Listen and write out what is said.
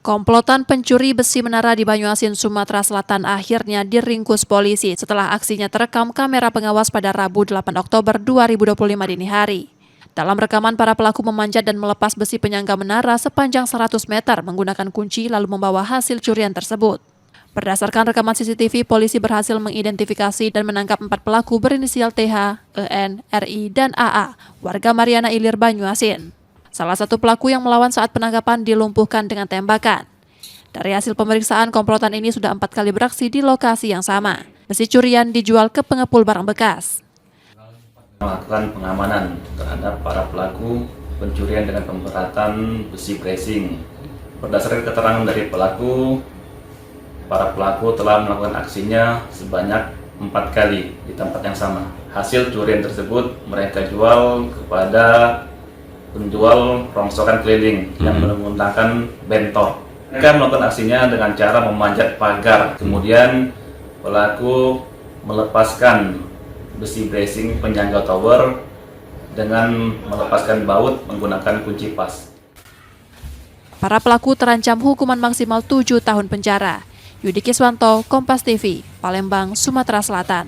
Komplotan pencuri besi menara di Banyuasin, Sumatera Selatan akhirnya diringkus polisi setelah aksinya terekam kamera pengawas pada Rabu 8 Oktober 2025 dini hari. Dalam rekaman, para pelaku memanjat dan melepas besi penyangga menara sepanjang 100 meter menggunakan kunci lalu membawa hasil curian tersebut. Berdasarkan rekaman CCTV, polisi berhasil mengidentifikasi dan menangkap 4 pelaku berinisial TH, EN, RI, dan AA, warga Mariana Ilir, Banyuasin. Salah satu pelaku yang melawan saat penangkapan dilumpuhkan dengan tembakan. Dari hasil pemeriksaan, komplotan ini sudah 4 kali beraksi di lokasi yang sama. Besi curian dijual ke pengepul barang bekas. Melakukan pengamanan terhadap para pelaku pencurian dengan pemberatan besi bracing. Berdasarkan keterangan dari pelaku, para pelaku telah melakukan aksinya sebanyak 4 kali di tempat yang sama. Hasil curian tersebut mereka jual kepada penjual rongsokan keliling yang menggunakan bentor. Mereka melakukan aksinya dengan cara memanjat pagar. Kemudian pelaku melepaskan besi bracing penyangga tower dengan melepaskan baut menggunakan kunci pas. Para pelaku terancam hukuman maksimal 7 tahun penjara. Yudi Kiswanto, Kompas TV, Palembang, Sumatera Selatan.